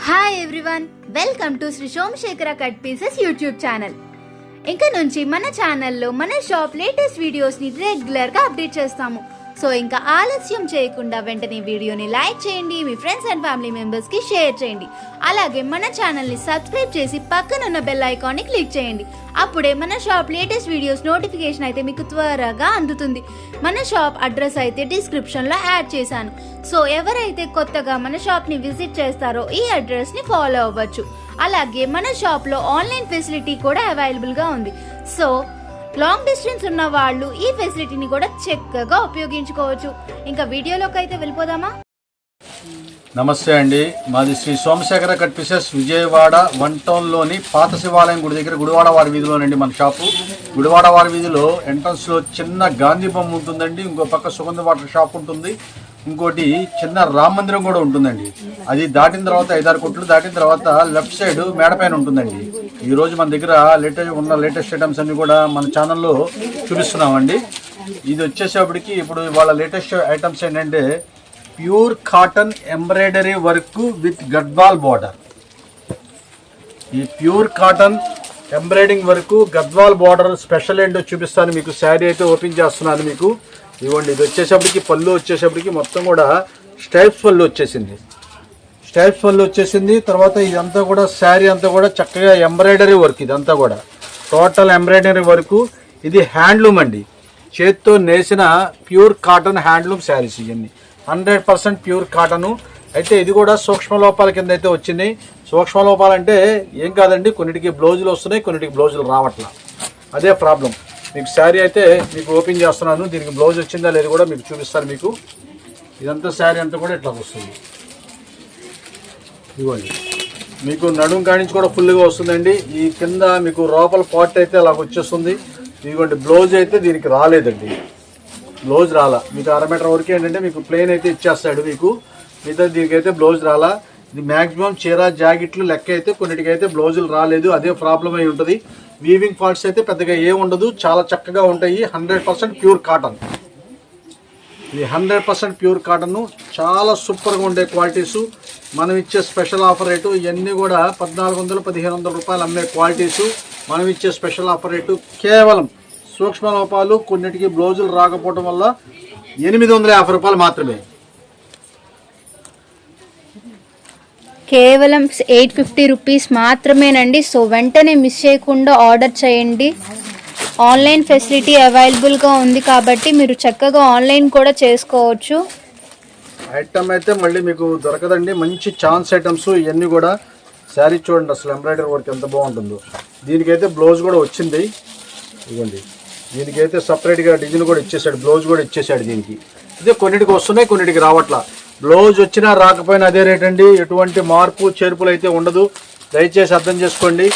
Hi everyone, welcome to Sri Somasekhara cut pieces YouTube channel. ఇంకా నుంచి మన ఛానల్లో మన షాప్ లేటెస్ట్ వీడియోస్ని రెగ్యులర్గా అప్డేట్ చేస్తాము. సో ఇంకా ఆలస్యం చేయకుండా వెంటనే వీడియోని లైక్ చేయండి, మీ ఫ్రెండ్స్ అండ్ ఫ్యామిలీ మెంబర్స్కి షేర్ చేయండి. అలాగే మన ఛానల్ని సబ్స్క్రైబ్ చేసి పక్కనున్న బెల్ ఐకాన్ని క్లిక్ చేయండి. అప్పుడే మన షాప్ లేటెస్ట్ వీడియోస్ నోటిఫికేషన్ అయితే మీకు త్వరగా అందుతుంది. మన షాప్ అడ్రస్ అయితే డిస్క్రిప్షన్లో యాడ్ చేశాను. సో ఎవరైతే కొత్తగా మన షాప్ని విజిట్ చేస్తారో ఈ అడ్రస్ని ఫాలో అవ్వచ్చు. అలాగే మన షాప్లో ఆన్లైన్ ఫెసిలిటీ కూడా అవైలబుల్గా ఉంది. సో లాంగ్ డిస్టెన్స్ ఉన్న వాళ్ళు ఈ ఫెసిలిటీని కూడా చక్కగా ఉపయోగించుకోవచ్చు. ఇంకా వీడియోలోకి అయితే వెళ్ళిపోదామా? నమస్తే అండి, మాది శ్రీ సోమశేఖర కట్ పీసెస్ విజయవాడ 1 టౌన్లోని పాత శివాలయం గుడి దగ్గర గుడివాడ వారి వీధిలోనండి మన షాపు. గుడివాడ వారి వీధిలో ఎంట్రన్స్లో చిన్న గాంధీ బొమ్మ ఉంటుందండి. ఇంకో పక్క సుగంధ వాటర్ షాప్ ఉంటుంది. ఇంకోటి చిన్న రామ మందిరం కూడా ఉంటుందండి. అది దాటిన తర్వాత 5-6 కొట్లు దాటిన తర్వాత లెఫ్ట్ సైడ్ మేడపైన ఉంటుందండి. ఈరోజు మన దగ్గర లేటెస్ట్ ఐటమ్స్ అన్ని కూడా మన ఛానల్లో చూపిస్తున్నామండి. ఇది వచ్చేసేపటికి ఇప్పుడు వాళ్ళ లేటెస్ట్ ఐటమ్స్ ఏంటంటే pure cotton embroidery work with Gadwal border. ఈ pure cotton embroidering work Gadwal border special ఏంటో చూపిస్తాను మీకు. శారీ అయితే ఓపెన్ చేస్తున్నాను మీకు. ఇవ్వండి, ఇది వచ్చేసప్పటికి పళ్ళు వచ్చేసప్పటికి మొత్తం కూడా స్టైప్స్ పళ్ళు వచ్చేసింది. తర్వాత ఇదంతా కూడా శారీ అంతా కూడా చక్కగా ఎంబ్రాయిడరీ వర్క్. ఇదంతా కూడా టోటల్ ఎంబ్రాయిడరీ వర్క్. ఇది హ్యాండ్లూమ్ అండి, చేత్తో నేసిన ప్యూర్ కాటన్ హ్యాండ్లూమ్ శారీస్. ఇవన్నీ 100% ప్యూర్ కాటను. అయితే ఇది కూడా సూక్ష్మ లోపాల కింద అయితే వచ్చింది. సూక్ష్మ లోపాలు అంటే ఏం కాదండి, కొన్నిటికి బ్లౌజులు వస్తున్నాయి, కొన్నిటికి బ్లౌజులు రావట్లా. అదే ప్రాబ్లం. మీకు శారీ అయితే మీకు ఓపెన్ చేస్తున్నాను. దీనికి బ్లౌజ్ వచ్చిందా లేదు కూడా మీకు చూపిస్తాను మీకు. ఇదంతా శారీ అంతా కూడా ఇట్లా వస్తుంది. ఇవ్వండి, మీకు నడుము కానించి కూడా ఫుల్గా వస్తుందండి. ఈ కింద మీకు లోపల పార్ట్ అయితే అలాగ వచ్చేస్తుంది. ఇదిగోండి, బ్లౌజ్ అయితే దీనికి రాలేదండి. బ్లౌజ్ రాలా మీకు. 1/2 మీటర్ వరకు ఏంటంటే మీకు ప్లెయిన్ అయితే ఇచ్చేస్తాడు మీకు. మిగతా దీనికైతే బ్లౌజ్ రాలా. ఇది మ్యాక్సిమం చీర జాకెట్లు లెక్క అయితే కొన్నిటికైతే బ్లౌజులు రాలేదు. అదే ప్రాబ్లం అయి ఉంటుంది. వీవింగ్ ఫాల్ట్స్ అయితే పెద్దగా ఏముండదు, చాలా చక్కగా ఉంటాయి. 100% ప్యూర్ కాటన్. ఇది 100% ప్యూర్ కాటన్. చాలా సూపర్గా ఉండే క్వాలిటీసు. మనం ఇచ్చే స్పెషల్ ఆఫర్ రేటు ఇవన్నీ కూడా 1400-1500 రూపాయలు అమ్మే క్వాలిటీసు. మనం ఇచ్చే స్పెషల్ ఆఫర్ రేటు కేవలం సూక్ష్మ లోపాలు కొన్నిటికి బ్లౌజులు రాకపోవడం వల్ల 850 రూపాయలు మాత్రమే. కేవలం 850 రూపీస్ మాత్రమేనండి. సో వెంటనే మిస్ చేయకుండా ఆర్డర్ చేయండి. ఆన్లైన్ ఫెసిలిటీ అవైలబుల్గా ఉంది కాబట్టి మీరు చక్కగా ఆన్లైన్ కూడా చేసుకోవచ్చు. ఐటమ్ అయితే మళ్ళీ మీకు దొరకదండి. మంచి ఛాన్స్ ఐటమ్స్ ఇవన్నీ కూడా. శారీ చూడండి అసలు ఎంబ్రాయిడరీ వర్క్ ఎంత బాగుంటుందో. దీనికైతే బ్లౌజ్ కూడా వచ్చింది. ఇవ్వండి, దీనికైతే సపరేట్గా డిజైన్ కూడా ఇచ్చేసాడు, బ్లౌజ్ కూడా ఇచ్చేసాడు దీనికి. ఇదే కొన్నిటికి వస్తున్నాయి, కొన్నిటికి రావట్లా. బ్లౌజ్ వచ్చినా రాకపోయినా అదే రేట్ అండి. ఎటువంటి మార్పు చేర్పులు అయితే ఉండదు, దయచేసి అర్థం చేసుకోండి.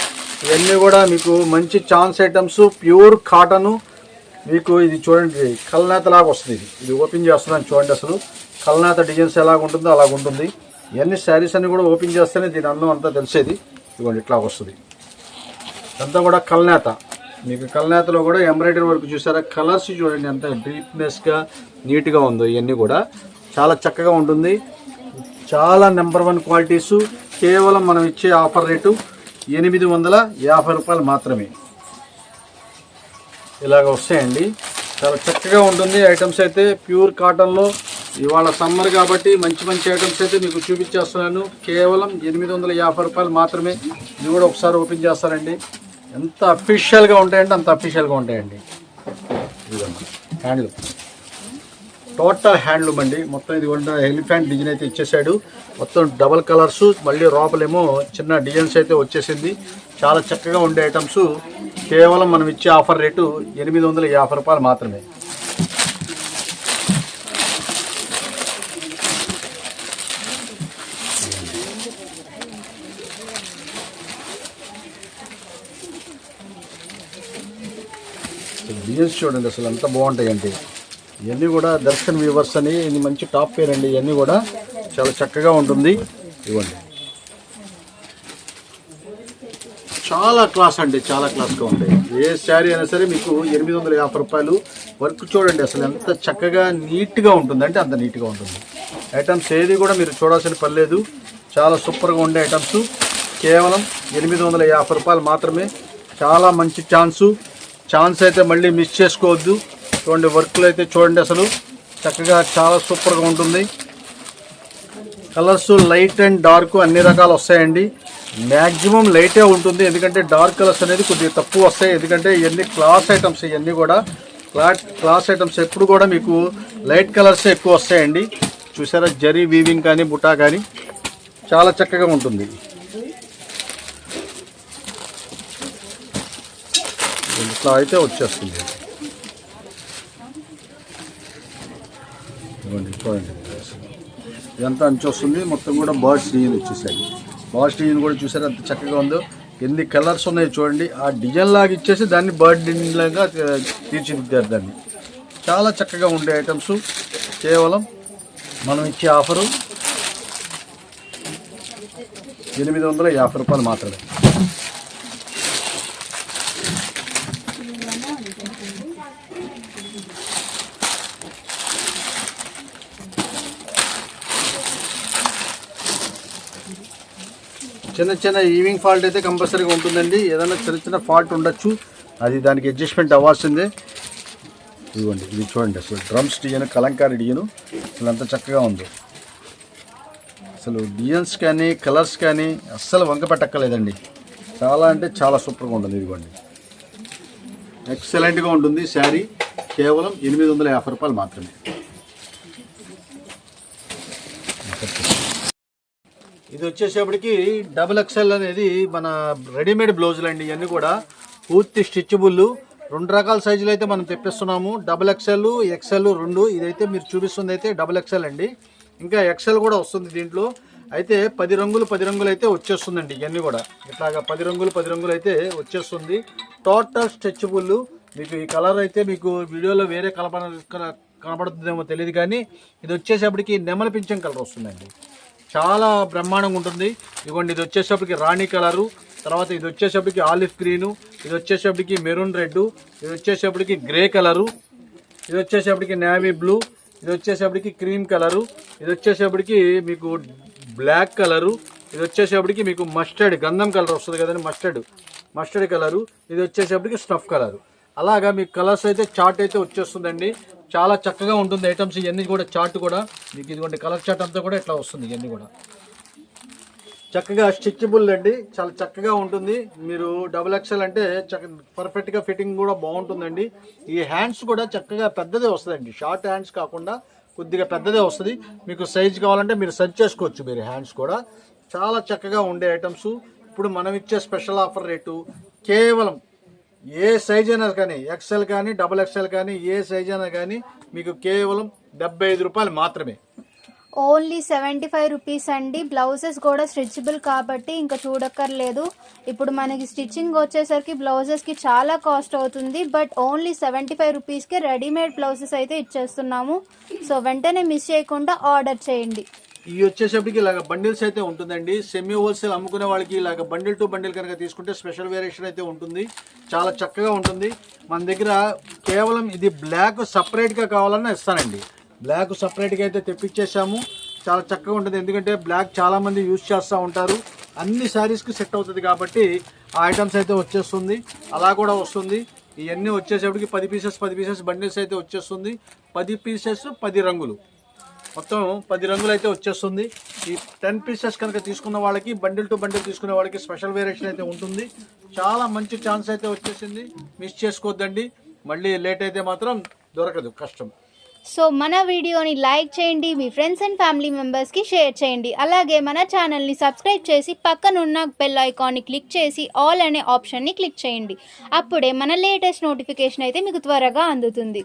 ఇవన్నీ కూడా మీకు మంచి ఛాన్స్ ఐటమ్స్, ప్యూర్ కాటను. మీకు ఇది చూడండి, కల్నేత లాగా వస్తుంది. ఇది ఓపెన్ చేస్తున్నాను చూడండి. అసలు కల్నేత డిజైన్స్ ఎలాగ ఉంటుందో అలాగ ఉంటుంది. ఇవన్నీ శారీస్ అన్ని కూడా ఓపెన్ చేస్తేనే దీని అందం అంతా తెలిసేది. ఇవ్వండి, ఇట్లా వస్తుంది. అంతా కూడా కల్నేత. మీకు కల్నేతలో కూడా ఎంబ్రాయిడరీ వర్క్ చూసారా? కలర్స్ చూడండి ఎంత డీప్నెస్గా నీట్గా ఉందో. ఇవన్నీ కూడా చాలా చక్కగా ఉంటుంది. చాలా నెంబర్ 1 క్వాలిటీసు. కేవలం మనం ఇచ్చే ఆఫర్ రేటు 850 రూపాయలు మాత్రమే. ఇలాగ వస్తాయండి, చాలా చక్కగా ఉంటుంది. ఐటమ్స్ అయితే ప్యూర్ కాటన్లో. ఇవాళ సమ్మర్ కాబట్టి మంచి మంచి ఐటమ్స్ అయితే మీకు చూపించేస్తున్నాను. కేవలం 850 రూపాయలు మాత్రమే. ఇది కూడా ఒకసారి ఓపెన్ చేస్తారండి. ఎంత అఫీషియల్గా ఉంటాయంటే అంత అఫీషియల్గా ఉంటాయండి. ఇదిగోండి, హ్యాండ్లూమ్, టోటల్ హ్యాండ్లూమ్ అండి. మొత్తం ఇది కూడా ఎలిఫెంట్ డిజైన్ అయితే ఇచ్చేసాడు. మొత్తం డబల్ కలర్స్, మళ్ళీ లోపలేమో చిన్న డిజైన్స్ అయితే వచ్చేసింది. చాలా చక్కగా ఉండే ఐటమ్స్. కేవలం మనం ఇచ్చే ఆఫర్ రేటు 850 రూపాయలు మాత్రమే. డిజైన్స్ చూడండి అసలు ఎంత బాగుంటాయండి. ఇవన్నీ కూడా దర్శన్ వీవర్స్ అని ఇది మంచి టాప్ పేర్ అండి. ఇవన్నీ కూడా చాలా చక్కగా ఉంటుంది. ఇవ్వండి, చాలా క్లాస్ అండి, చాలా క్లాస్గా ఉంటాయి. ఏ శారీ అయినా సరే మీకు 850 రూపాయలు. వర్క్ చూడండి అసలు ఎంత చక్కగా నీట్గా ఉంటుంది అంటే అంత నీట్గా ఉంటుంది. ఐటమ్స్ ఏది కూడా మీరు చూడాల్సిన పని లేదు. చాలా సూపర్గా ఉండే ఐటమ్స్ కేవలం 850 రూపాయలు మాత్రమే. చాలా మంచి ఛాన్స్ అయితే మళ్ళీ మిస్ చేసుకోవద్దు. చూడండి వర్క్లు అయితే చూడండి, అసలు చక్కగా చాలా సూపర్గా ఉంటుంది. కలర్స్ లైట్ అండ్ డార్క్ అన్ని రకాలు వస్తాయండి. మ్యాక్సిమం లైటే ఉంటుంది, ఎందుకంటే డార్క్ కలర్స్ అనేది కొద్దిగా తక్కువ వస్తాయి. ఎందుకంటే ఇవన్నీ క్లాస్ ఐటమ్స్, ఇవన్నీ కూడా క్లాస్ ఐటమ్స్ ఎప్పుడు కూడా మీకు లైట్ కలర్స్ ఎక్కువ వస్తాయండి. చూసారా, జరీ వీవింగ్ కానీ బుటా కానీ చాలా చక్కగా ఉంటుంది. ఇట్లా అయితే వచ్చేస్తుంది. చూడండి ఇదంతా అంచు వస్తుంది. మొత్తం కూడా బర్డ్స్ డిజైన్ వచ్చేసాయి. బర్డ్స్ డిజైన్ కూడా చూసారా ఎంత చక్కగా ఉందో. ఎన్ని కలర్స్ ఉన్నాయి చూడండి. ఆ డిజైన్ లాగా ఇచ్చేసి దాన్ని బర్డ్ డిజైన్ లాగా తీర్చిదిద్దారు దాన్ని. చాలా చక్కగా ఉండే ఐటమ్స్. కేవలం మనం ఇచ్చే ఆఫరు 850 రూపాయలు మాత్రమే. చిన్న ఈవింగ్ ఫాల్ట్ అయితే కంపల్సరీగా ఉంటుందండి. ఏదైనా చిన్న ఫాల్ట్ ఉండొచ్చు, అది దానికి అడ్జస్ట్మెంట్ అవ్వాల్సిందే. ఇదిగోండి, ఇది చూడండి అసలు డ్రమ్స్ డిజైన్, కలంకారీ డిజైన్ అసలు ఎంత చక్కగా ఉంది. అసలు డిజైన్స్ కానీ కలర్స్ కానీ అస్సలు వంక పెట్టక్కలేదండి. చాలా అంటే చాలా సూపర్గా ఉంటుంది. ఇదిగోండి ఎక్సలెంట్గా ఉంటుంది శారీ. కేవలం 850 రూపాయలు మాత్రమే. ఇది వచ్చేసేపటికి XXL అనేది మన రెడీమేడ్ బ్లౌజులు అండి. ఇవన్నీ కూడా పూర్తి స్టిచ్బుల్. 2 రకాల సైజులు అయితే మనం తెప్పిస్తున్నాము. XXL, XL 2. ఇదైతే మీరు చూపిస్తుంది అయితే XXL అండి. ఇంకా XL కూడా వస్తుంది దీంట్లో. అయితే 10 రంగులు అయితే వచ్చేస్తుందండి. ఇవన్నీ కూడా ఇట్లాగా 10 రంగులు అయితే వచ్చేస్తుంది. Total stretchable. మీకు ఈ కలర్ అయితే మీకు వీడియోలో వేరే కనబడుతుందేమో తెలియదు, కానీ ఇది వచ్చేసేపటికి నెమలి పింఛం కలర్ వస్తుందండి. చాలా బ్రహ్మాండంగా ఉంటుంది. ఇదిగోండి, ఇది వచ్చేసేపటికి రాణి కలరు, తర్వాత ఇది వచ్చేసేపటికి ఆలివ్ గ్రీను, ఇది వచ్చేసేపటికి మెరూన్ రెడ్, ఇది వచ్చేసేపటికి గ్రే కలరు, ఇది వచ్చేసేపటికి నేవీ బ్లూ, ఇది వచ్చేసేపటికి క్రీమ్ కలరు, ఇది వచ్చేసేపటికి మీకు బ్లాక్ కలరు, ఇది వచ్చేసేపటికి మీకు మస్టర్డ్ గంధం కలర్ వస్తుంది కదండి, మస్టర్డ్ కలరు, ఇది వచ్చేసేపటికి స్టఫ్ కలరు. అలాగా మీకు కలర్స్ అయితే చార్ట్ అయితే వచ్చేస్తుందండి. చాలా చక్కగా ఉంటుంది ఐటమ్స్. ఇవన్నీ కూడా చార్ట్ కూడా మీకు ఇదిగోండి కలర్ చార్ట్ అంతా కూడా ఇట్లా వస్తుంది. ఇవన్నీ కూడా చక్కగా స్టిచ్బుల్ అండి. చాలా చక్కగా ఉంటుంది. మీరు XXL అంటే పర్ఫెక్ట్గా ఫిట్టింగ్ కూడా బాగుంటుందండి. ఈ హ్యాండ్స్ కూడా చక్కగా పెద్దదే వస్తుందండి. షార్ట్ హ్యాండ్స్ కాకుండా కొద్దిగా పెద్దదే వస్తుంది. మీకు సైజ్ కావాలంటే మీరు సెర్చ్ చేసుకోవచ్చు. మీరు హ్యాండ్స్ కూడా చాలా చక్కగా ఉండే ఐటమ్స్. ఇప్పుడు మనం ఇచ్చే స్పెషల్ ఆఫర్ రేటు కేవలం ఏ సైజ్ అయినా కానీ, XL కానీ XXL కానీ, ఏ సైజ్ అయినా కానీ మీకు కేవలం 75 రూపాయలు మాత్రమే. ఓన్లీ 75 రూపీస్ అండి. బ్లౌజెస్ కూడా స్ట్రెచబుల్ కాబట్టి ఇంకా చూడక్కర్లేదు. ఇప్పుడు మనకి స్టిచ్చింగ్ వచ్చేసరికి బ్లౌజెస్కి చాలా కాస్ట్ అవుతుంది. బట్ ఓన్లీ 75 రూపీస్కి రెడీమేడ్ బ్లౌజెస్ అయితే ఇచ్చేస్తున్నాము. సో వెంటనే మిస్ చేయకుండా ఆర్డర్ చేయండి. ఇవి వచ్చేసరికి ఇలాగ బండిల్స్ అయితే ఉంటుందండి. సెమీ హోల్సేల్ అమ్ముకునే వాళ్ళకి ఇలాగ బండిల్ టు బండిల్ కనుక తీసుకుంటే స్పెషల్ వేరియేషన్ అయితే ఉంటుంది. చాలా చక్కగా ఉంటుంది. మన దగ్గర కేవలం ఇది బ్లాక్ సపరేట్గా కావాలన్నా ఇస్తానండి. బ్లాక్ సపరేట్గా అయితే తెప్పించేసాము. చాలా చక్కగా ఉంటుంది. ఎందుకంటే బ్లాక్ చాలామంది యూజ్ చేస్తూ ఉంటారు. అన్ని శారీస్కి సెట్ అవుతుంది కాబట్టి ఆ ఐటమ్స్ అయితే వచ్చేస్తుంది. అలా కూడా వస్తుంది. ఇవన్నీ వచ్చేసేపటికి 10 పీసెస్ బండిల్స్ అయితే వచ్చేస్తుంది. 10 పీసెస్ 10 రంగులు, మొత్తం 10 రంగులు అయితే వచ్చేస్తుంది. ఈ 10 పీసెస్ కనుక తీసుకున్న వాళ్ళకి, బండిల్ టు బండిల్ తీసుకునే వాళ్ళకి స్పెషల్ వేరియేషన్ అయితే ఉంటుంది. చాలా మంచి ఛాన్స్ అయితే వచ్చేసింది. మిస్ చేసుకోవద్దండి. మళ్ళీ లేట్ అయితే మాత్రం దొరకదు, కష్టం. సో మన వీడియోని లైక్ చేయండి, మీ ఫ్రెండ్స్ అండ్ ఫ్యామిలీ మెంబర్స్కి షేర్ చేయండి. అలాగే మన ఛానల్ని సబ్స్క్రైబ్ చేసి పక్కనున్న బెల్ ఐకాన్ని క్లిక్ చేసి ఆల్ అనే ఆప్షన్ని క్లిక్ చేయండి. అప్పుడే మన లేటెస్ట్ నోటిఫికేషన్ అయితే మీకు త్వరగా అందుతుంది.